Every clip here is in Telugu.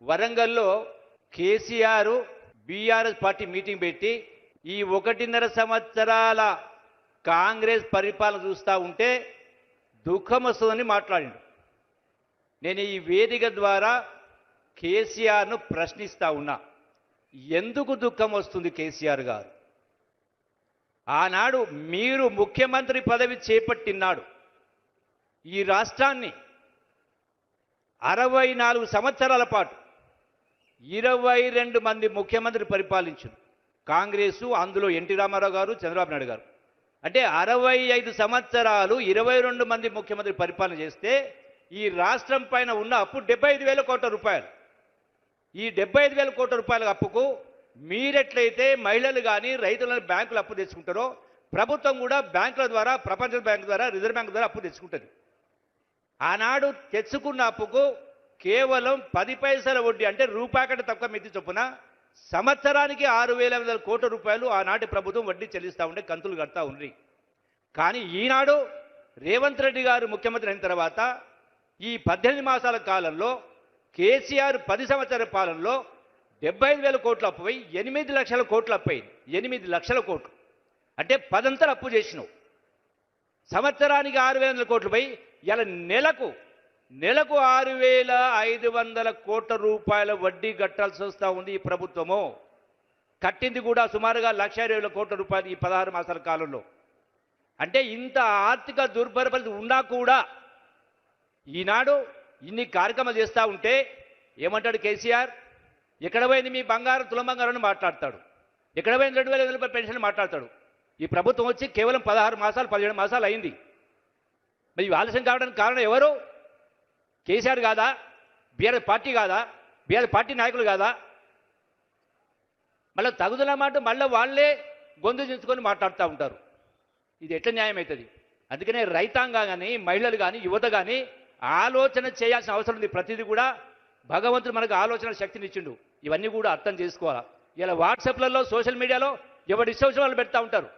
వరంగల్లో కేసీఆర్ బీఆర్ఎస్ పార్టీ మీటింగ్ పెట్టి ఈ 1.5 సంవత్సరాల కాంగ్రెస్ పరిపాలన చూస్తూ ఉంటే దుఃఖం వస్తుందని మాట్లాడిండు. నేను ఈ వేదిక ద్వారా కేసీఆర్ను ప్రశ్నిస్తా ఉన్నా, ఎందుకు దుఃఖం వస్తుంది కేసీఆర్ గారు? ఆనాడు మీరు ముఖ్యమంత్రి పదవి చేపట్టినాడు ఈ రాష్ట్రాన్ని 64 సంవత్సరాల పాటు 22 మంది ముఖ్యమంత్రి పరిపాలించారు కాంగ్రెసు. అందులో ఎన్టీ రామారావు గారు, చంద్రబాబు నాయుడు గారు. అంటే 65 సంవత్సరాలు 22 మంది ముఖ్యమంత్రి పరిపాలన చేస్తే ఈ రాష్ట్రం పైన ఉన్న అప్పు 75,000 కోట్ల రూపాయలు. ఈ 75,000 కోట్ల రూపాయల అప్పుకు మీరెట్లయితే మహిళలు కానీ రైతులను బ్యాంకులు అప్పు తెచ్చుకుంటారో ప్రభుత్వం కూడా బ్యాంకుల ద్వారా, ప్రపంచ బ్యాంకు ద్వారా, రిజర్వ్ బ్యాంకు ద్వారా అప్పు తెచ్చుకుంటుంది. ఆనాడు తెచ్చుకున్న అప్పుకు కేవలం 10 పైసల వడ్డీ, అంటే రూపాయి కంటే తక్కువ మితి చొప్పున సంవత్సరానికి 6,500 కోట్ల రూపాయలు ఆనాటి ప్రభుత్వం వడ్డీ చెల్లిస్తూ ఉండే, కంతులు కడతా ఉంది. కానీ ఈనాడు రేవంత్ రెడ్డి గారు ముఖ్యమంత్రి అయిన తర్వాత ఈ 18 మాసాల కాలంలో కేసీఆర్ 10 సంవత్సరాల పాలనలో 75,000 కోట్ల అప్పు పోయి 8 లక్షల కోట్ల అప్పు అయింది. 8 లక్షల కోట్లు అంటే 10 అంతలు అప్పు చేసినావు. సంవత్సరానికి 6,500 కోట్లు పోయి ఇలా నెలకు 6,500 కోట్ల రూపాయల వడ్డీ కట్టాల్సి వస్తూ ఉంది ఈ ప్రభుత్వము. కట్టింది కూడా సుమారుగా 1,20,000 కోట్ల రూపాయలు ఈ 16 మాసాల కాలంలో. అంటే ఇంత ఆర్థిక దుర్భర పరిస్థితి ఉన్నా కూడా ఈనాడు ఇన్ని కార్యక్రమాలు చేస్తూ ఉంటే ఏమంటాడు కేసీఆర్? ఎక్కడ పోయింది మీ బంగారం, తులం బంగారం అని మాట్లాడతాడు. ఎక్కడ పోయింది 2,500 రూపాయల పెన్షన్ మాట్లాడతాడు. ఈ ప్రభుత్వం వచ్చి కేవలం 16 మాసాలు 17 మాసాలు అయింది. మరి ఆలస్యం కావడానికి కారణం ఎవరు? కేసీఆర్ కాదా? బీఆర్ఎస్ పార్టీ కాదా? బీఆర్ఎస్ పార్టీ నాయకులు కాదా? మళ్ళీ తగుదల మాట మళ్ళీ వాళ్ళే గొంతు దించుకొని మాట్లాడుతూ ఉంటారు. ఇది ఎట్లా న్యాయం అవుతుంది? అందుకనే రైతాంగం కానీ, మహిళలు కానీ, యువత కానీ ఆలోచన చేయాల్సిన అవసరం ఉంది. ప్రతిదీ కూడా భగవంతుడు మనకు ఆలోచన శక్తిని ఇచ్చిండు. ఇవన్నీ కూడా అర్థం చేసుకోవాలా. ఇలా వాట్సాప్లలో, సోషల్ మీడియాలో ఎవరి ఇష్టం వాళ్ళు పెడతా ఉంటారు.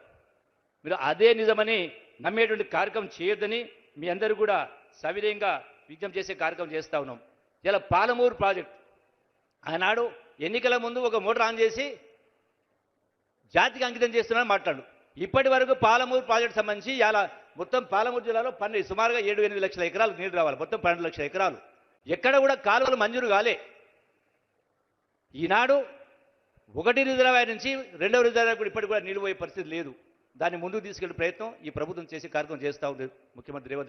మీరు అదే నిజమని నమ్మేటువంటి కార్యక్రమం చేయొద్దని మీ అందరూ కూడా సవినయంగా విజ్ఞప్తి చేసే కార్యక్రమం చేస్తూ ఉన్నాం. ఇలా పాలమూరు ప్రాజెక్ట్ ఆనాడు ఎన్నికల ముందు ఒక మోటార్ ఆన్ చేసి జాతికి అంకితం చేస్తున్నారని మాట్లాడు. ఇప్పటి వరకు పాలమూరు ప్రాజెక్ట్ సంబంధించి ఇలా మొత్తం పాలమూరు జిల్లాలో సుమారుగా 7-8 లక్షల ఎకరాలు నీరు రావాలి. మొత్తం 12 లక్షల ఎకరాలు. ఎక్కడ కూడా కాలువలు మంజూరు కాలే. ఈనాడు 1 రిజర్వాయర్ నుంచి 2వ రిజర్వాయర్ కూడా ఇప్పటికి కూడా నీళ్ళు పోయే పరిస్థితి లేదు. దాన్ని ముందుకు తీసుకెళ్లే ప్రయత్నం ఈ ప్రభుత్వం చేసే కార్యక్రమం చేస్తూ ఉంది ముఖ్యమంత్రి రేవంత్ రెడ్డి.